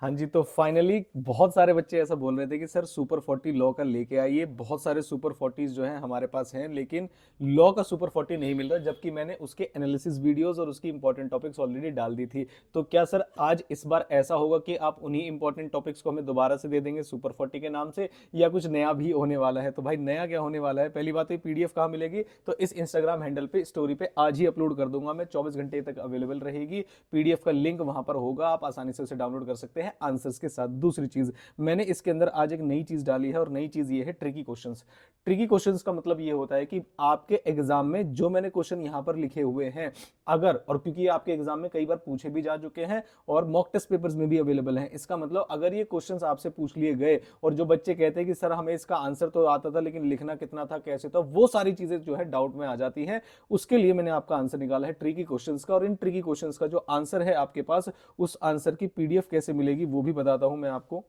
हाँ जी, तो फाइनली बहुत सारे बच्चे ऐसा बोल रहे थे कि सर सुपर 40 लॉ का लेके आइए। बहुत सारे सुपर 40s जो हैं हमारे पास हैं, लेकिन लॉ का सुपर 40 नहीं मिल रहा, जबकि मैंने उसके एनालिसिस वीडियोस और उसकी इंपॉर्टेंट टॉपिक्स ऑलरेडी डाल दी थी। तो क्या सर आज इस बार ऐसा होगा कि आप उन्हीं इंपॉर्टेंट टॉपिक्स को हमें दोबारा से दे देंगे सुपर 40 के नाम से, या कुछ नया भी होने वाला है? तो भाई नया क्या होने वाला है? पहली बात तो पीडीएफ कहाँ मिलेगी? तो इस इंस्टाग्राम हैंडल पे स्टोरी पे आज ही अपलोड कर दूंगा मैं, 24 घंटे तक अवेलेबल रहेगी। पीडीएफ का लिंक वहां पर होगा, आप आसानी से उसे डाउनलोड कर सकते हैं आंसर्स के साथ। दूसरी चीज, मैंने इसके अंदर आज एक नई चीज डाली है, और नई चीज ये है ट्रिकी क्वेश्चंस। ट्रिकी क्वेश्चंस का मतलब ये होता है कि आपके एग्जाम में जो मैंने क्वेश्चन यहां पर लिखे हुए हैं, अगर, और क्योंकि ये आपके एग्जाम में कई बार पूछे भी जा चुके हैं और मॉक टेस्ट पेपर्स में भी अवेलेबल हैं, इसका मतलब अगर ये क्वेश्चंस आपसे पूछ लिए गए और जो बच्चे कहते हैं कि सर हमें इसका आंसर तो आता था लेकिन लिखना कितना था, कैसे था, वो सारी चीजें जो है डाउट में आ जाती हैं। उसके लिए मैंने आपका आंसर निकाला है ट्रिकी क्वेश्चंस का, और इन ट्रिकी क्वेश्चंस का जो आंसर है आपके पास, उस आंसर की पीडीएफ कैसे मिलेगी वो भी बताता हूं मैं आपको।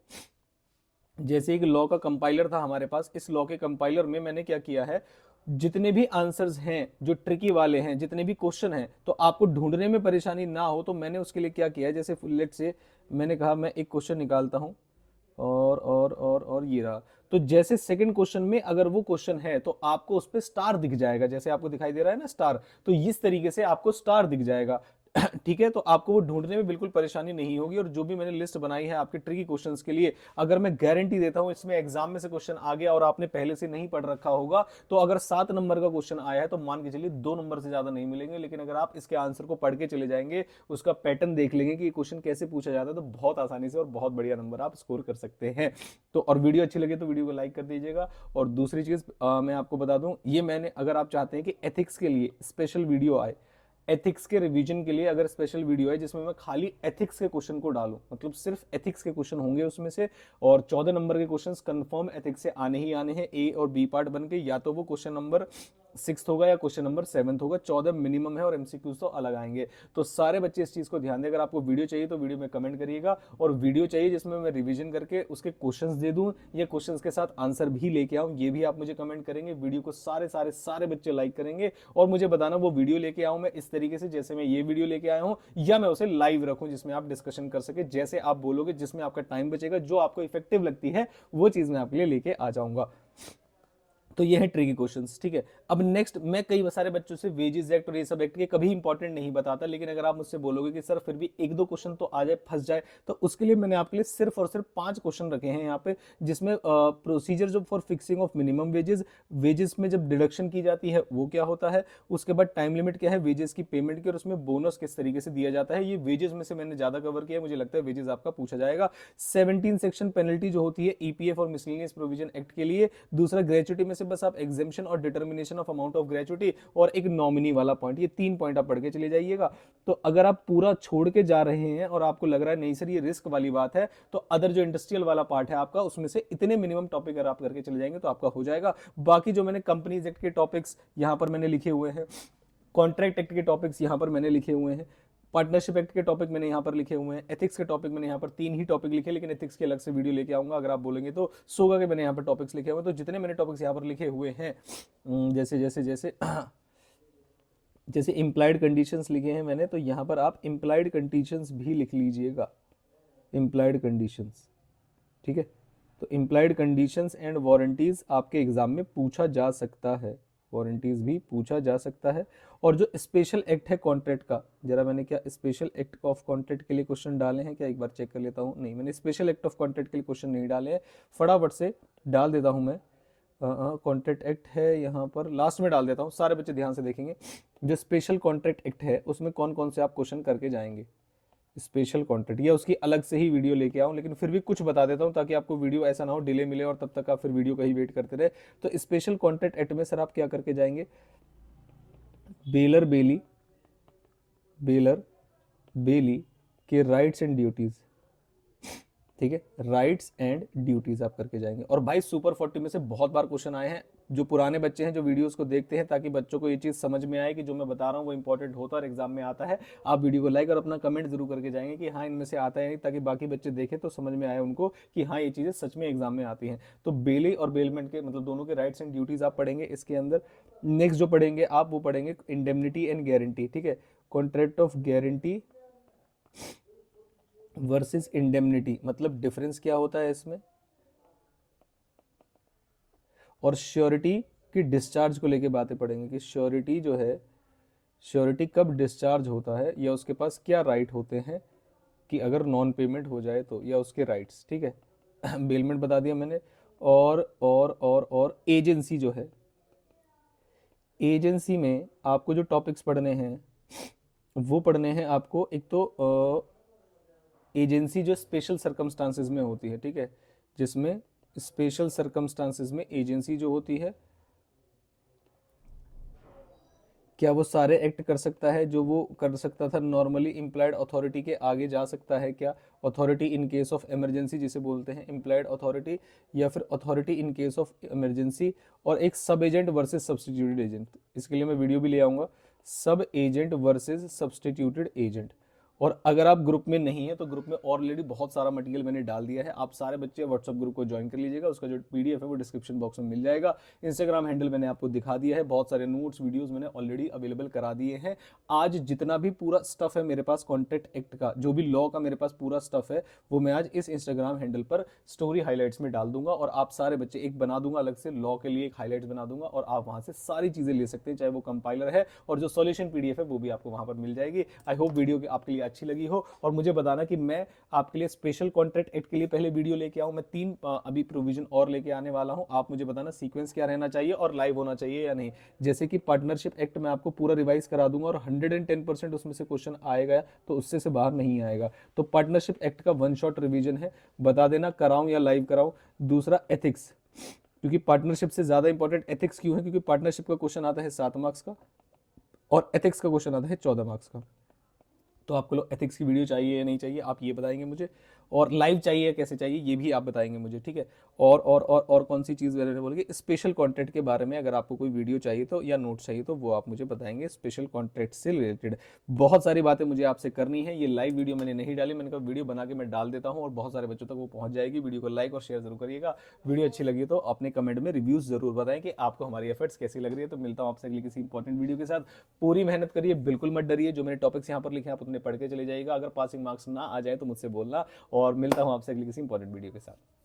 जैसे एक लॉ का कंपाइलर था हमारे पास, इस लॉ के कंपाइलर में मैंने क्या किया है, जितने भी आंसर्स हैं जो ट्रिकी वाले हैं, जितने भी क्वेश्चन हैं, तो आपको ढूंढने में परेशानी ना हो, तो मैंने उसके लिए क्या किया है, जैसे लेट से मैंने कहा मैं एक क्वेश्चन निकालता हूं, और ये रहा। तो जैसे सेकंड क्वेश्चन में अगर वो क्वेश्चन है तो आपको उस पर स्टार दिख जाएगा, जैसे आपको दिखाई दे रहा है ना स्टार, तो इस तरीके से आपको स्टार दिख जाएगा। ठीक है, तो आपको वो ढूंढने में बिल्कुल परेशानी नहीं होगी। और जो भी मैंने लिस्ट बनाई है आपके ट्रिकी क्वेश्चंस के लिए, अगर मैं गारंटी देता हूं इसमें एग्जाम में से क्वेश्चन आ गया और आपने पहले से नहीं पढ़ रखा होगा, तो अगर 7 नंबर का क्वेश्चन आया है तो मान के चलिए 2 नंबर से ज्यादा नहीं मिलेंगे। लेकिन अगर आप इसके आंसर को पढ़ के चले जाएंगे, उसका पैटर्न देख लेंगे कि ये क्वेश्चन कैसे पूछा जाता है, तो बहुत आसानी से और बहुत बढ़िया नंबर आप स्कोर कर सकते हैं। तो और वीडियो अच्छी लगे तो वीडियो को लाइक कर दीजिएगा। और दूसरी चीज मैं आपको बता दूं, ये मैंने, अगर आप चाहते हैं कि एथिक्स के लिए स्पेशल वीडियो आए, एथिक्स के रिवीजन के लिए अगर स्पेशल वीडियो है जिसमें मैं खाली एथिक्स के क्वेश्चन को डालूं, मतलब सिर्फ एथिक्स के क्वेश्चन होंगे उसमें से, और 14 नंबर के क्वेश्चंस कंफर्म एथिक्स से आने ही आने हैं, ए और बी पार्ट बन के, या तो वो क्वेश्चन नंबर 6 होगा या क्वेश्चन नंबर 7 होगा, 14 मिनिमम है, और एमसीक्यूज तो अलग आएंगे। तो सारे बच्चे इस चीज को ध्यान दें। अगर आपको वीडियो चाहिए तो वीडियो में कमेंट करिएगा, और वीडियो चाहिए जिसमें मैं रिवीजन करके उसके क्वेश्चंस दे दूं या क्वेश्चंस के साथ आंसर भी लेके आऊं, ये भी आप मुझे कमेंट करेंगे। वीडियो को सारे सारे सारे बच्चे लाइक करेंगे, और मुझे बताना वो वीडियो लेके आऊं मैं इस तरीके से जैसे मैं ये वीडियो लेके आया हूं, या मैं उसे लाइव रखूं जिसमें आप डिस्कशन कर सके, जैसे आप बोलोगे, जिसमें आपका टाइम बचेगा, जो आपको इफेक्टिव लगती है वो चीज मैं आपके लिए लेके आ जाऊंगा। तो ये है ट्रिकी क्वेश्चंस, ठीक है। अब नेक्स्ट, मैं कई सारे बच्चों से वेजेस एक्ट और ये सब एक्ट के कभी इंपॉर्टेंट नहीं बताता, लेकिन अगर आप मुझसे बोलोगे कि सर फिर भी 1-2 क्वेश्चन तो आ जाए, फंस जाए, तो उसके लिए मैंने आपके लिए सिर्फ और सिर्फ 5 क्वेश्चन रखे हैं यहाँ पे, जिसमें प्रोसीजर जो for fixing of minimum wages, wages में जब डिडक्शन की जाती है वो क्या होता है, उसके बाद टाइम लिमिट क्या है वेजेस की पेमेंट की, और उसमें बोनस किस तरीके से दिया जाता है। ये वेजेस में से मैंने ज्यादा कवर किया है, मुझे लगता है वेजेस आपका पूछा जाएगा। 17 सेक्शन पेनल्टी जो होती है ईपीएफ और मिसलेनियस प्रोविजन एक्ट के लिए। दूसरा, ग्रेचुटी में से बस आप एग्जेम्पशन और determination of amount of gratuity, और एक नॉमिनी वाला पॉइंट, ये 3 पॉइंट आप पढ़ के चले जाइएगा। तो अगर आप पूरा छोड़ के जा रहे हैं और आपको लग रहा है नहीं सर ये रिस्क वाली बात है, तो अदर जो इंडस्ट्रियल वाला पार्ट है आपका, उसमें से इतने मिनिमम टॉपिक अगर आप करके चले जाएंगे तो आपका हो जाएगा। बाकी जो मैंने कंपनीज एक्ट के टॉपिक्स यहां पर मैंने लिखे हुए हैं, कॉन्ट्रैक्ट एक्ट के टॉपिक्स यहां पर मैंने लिखे हुए हैं, पार्टनरशिप एक्ट के टॉपिक मैंने यहाँ पर लिखे हुए हैं, एथिक्स के टॉपिक मैंने यहाँ पर 3 ही टॉपिक लिखे, लेकिन एथिक्स के अलग से वीडियो लेके आऊंगा अगर आप बोलेंगे तो। सोगा के मैंने यहाँ पर टॉपिक्स लिखे हुए हैं। तो जितने मैंने टॉपिक्स यहाँ पर लिखे हुए हैं, जैसे जैसे जैसे जैसे इम्प्लाइड कंडीशंस लिखे हैं मैंने, तो यहाँ पर आप इम्प्लाइड कंडीशंस भी लिख लीजिएगा, इम्प्लाइड कंडीशंस, ठीक है। तो इम्प्लाइड कंडीशंस एंड वारंटीज आपके एग्जाम में पूछा जा सकता है, वारंटीज भी पूछा जा सकता है। और जो स्पेशल एक्ट है कॉन्ट्रैक्ट का, जरा मैंने क्या स्पेशल एक्ट ऑफ कॉन्ट्रैक्ट के लिए क्वेश्चन डाले हैं क्या, एक बार चेक कर लेता हूँ। नहीं, मैंने स्पेशल एक्ट ऑफ कॉन्ट्रैक्ट के लिए क्वेश्चन नहीं डाले हैं, फटाफट से डाल देता हूँ मैं। कॉन्ट्रैक्ट एक्ट है यहाँ पर, लास्ट में डाल देता हूँ, सारे बच्चे ध्यान से देखेंगे। जो स्पेशल कॉन्ट्रैक्ट एक्ट है उसमें कौन कौन से आप क्वेश्चन करके जाएंगे, स्पेशल कॉन्ट्रैक्ट, या उसकी अलग से ही वीडियो लेके आऊं, लेकिन फिर भी कुछ बता देता हूं ताकि आपको वीडियो ऐसा ना हो डिले मिले और तब तक आप फिर वीडियो का ही वेट करते रहे। तो स्पेशल कॉन्ट्रैक्ट एक्ट में सर आप क्या करके जाएंगे, बेलर बेली, बेलर बेली के राइट्स एंड ड्यूटीज, ठीक है, राइट्स एंड ड्यूटीज आप करके जाएंगे। और भाई सुपर 40 में से बहुत बार क्वेश्चन आए हैं, जो पुराने बच्चे हैं जो वीडियोस को देखते हैं, ताकि बच्चों को ये चीज समझ में आए कि जो मैं बता रहा हूँ वो इंपॉर्टेंट होता है और एग्जाम में आता है। आप वीडियो को लाइक और अपना कमेंट जरूर करके जाएंगे कि हाँ इनमें से आता है नहीं, ताकि बाकी बच्चे देखें तो समझ में आए उनको कि हाँ ये चीजें सच में एग्जाम में आती हैं। तो बेली और बेलमेंट के मतलब दोनों के राइट्स एंड ड्यूटीज आप पढ़ेंगे इसके अंदर। नेक्स्ट जो पढ़ेंगे आप वो पढ़ेंगे इंडेमनिटी एंड गारंटी, ठीक है, contract of guarantee versus indemnity, मतलब डिफरेंस क्या होता है इसमें। और श्योरिटी की डिस्चार्ज को लेके बातें पढ़ेंगे कि श्योरिटी जो है, श्योरिटी कब डिस्चार्ज होता है या उसके पास क्या राइट होते हैं कि अगर नॉन पेमेंट हो जाए तो, या उसके राइट्स, ठीक है। बेलमेंट बता दिया मैंने। और एजेंसी जो है, एजेंसी में आपको जो टॉपिक्स पढ़ने हैं वो पढ़ने हैं आपको, एक तो एजेंसी जो स्पेशल सर्कमस्टांसेस में होती है, ठीक है, जिसमें स्पेशल सर्कमस्टांसेस में एजेंसी जो होती है, क्या वो सारे एक्ट कर सकता है जो वो कर सकता था नॉर्मली, इम्प्लाइड अथॉरिटी के आगे जा सकता है क्या, authority in case of emergency जिसे बोलते हैं इम्प्लाइड अथॉरिटी, या फिर authority in case of emergency. और एक सब एजेंट वर्सेस सब्सटीट्यूटेड एजेंट, इसके लिए मैं वीडियो भी ले आऊँगा, सब एजेंट वर्सेस सब्सटीट्यूटेड एजेंट। और अगर आप ग्रुप में नहीं है तो ग्रुप में ऑलरेडी बहुत सारा मटेरियल मैंने डाल दिया है, आप सारे बच्चे व्हाट्सअप ग्रुप को ज्वाइन कर लीजिएगा, उसका जो पीडीएफ है वो डिस्क्रिप्शन बॉक्स में मिल जाएगा। इंस्टाग्राम हैंडल मैंने आपको दिखा दिया है, बहुत सारे नोट्स वीडियोस मैंने ऑलरेडी अवेलेबल करा दिए हैं। आज जितना भी पूरा स्टफ है मेरे पास कॉन्ट्रैक्ट एक्ट का, जो भी लॉ का मेरे पास पूरा स्टफ है, वो मैं आज इस इंस्टाग्राम हैंडल पर स्टोरी हाईलाइट्स में डाल दूंगा, और आप सारे बच्चे एक बना दूंगा अलग से, लॉ के लिए एक हाईलाइट्स बना दूंगा, और आप वहां से सारी चीजें ले सकते हैं, चाहे वो कंपाइलर है और जो सॉल्यूशन पीडीएफ है वो भी आपको वहां पर मिल जाएगी। आई होप वीडियो आपके लिए अच्छी लगी हो, और मुझे बताना कि मैं आपके लिए स्पेशल कॉन्ट्रैक्ट एक्ट के लिए पहले वीडियो लेके आऊं, मैं 3 अभी प्रोविजन और लेके आने वाला हूं, आप मुझे बताना सीक्वेंस क्या रहना चाहिए और लाइव होना चाहिए या नहीं। जैसे कि पार्टनरशिप एक्ट मैं आपको पूरा रिवाइज करा दूंगा, और 110% उसमें से क्वेश्चन आएगा तो उससे से बाहर नहीं आएगा। तो पार्टनरशिप एक्ट का 1 शॉट रिवीजन है, बता देना कराऊं या लाइव कराऊं। दूसरा एथिक्स, क्योंकि पार्टनरशिप से ज्यादा इंपॉर्टेंट एथिक्स क्यों है, क्योंकि पार्टनरशिप का क्वेश्चन आता है 7 मार्क्स का और एथिक्स का क्वेश्चन आता है 14 मार्क्स का। तो आपको लोग एथिक्स की वीडियो चाहिए या नहीं चाहिए आप ये बताएंगे मुझे, और लाइव चाहिए या कैसे चाहिए ये भी आप बताएंगे मुझे, ठीक है। और कौन सी चीज़ मैंने बोलेंगे, स्पेशल कॉन्टेंट के बारे में अगर आपको कोई वीडियो चाहिए तो या नोट चाहिए तो वो आप मुझे बताएंगे स्पेशल कॉन्टेंट से रिलेटेड। बहुत सारी बातें मुझे आपसे करनी है, ये लाइव वीडियो मैंने नहीं डाली, मैंने कहा वीडियो बना के मैं डाल देता हूँ और बहुत सारे बच्चों तक वो पहुंच जाएगी। वीडियो को लाइक और शेयर जरूर करिएगा, वीडियो अच्छी लगी तो अपने कमेंट में रिव्यूज जरूर बताएं कि आपको हमारी एफर्ट्स कैसी लग रही है। तो मिलता हूँ आपसे अगली किसी इंपॉर्टेंट वीडियो के साथ। पूरी मेहनत करिए, बिल्कुल मत डरिए, जो मैंने टॉपिक्स यहाँ पर लिखे आप उतने पढ़ के चले जाइएगा, अगर पासिंग मार्क्स ना आ जाए तो मुझसे बोलना, और मिलता हूँ आपसे अगली किसी इंपॉर्टेंट वीडियो के साथ।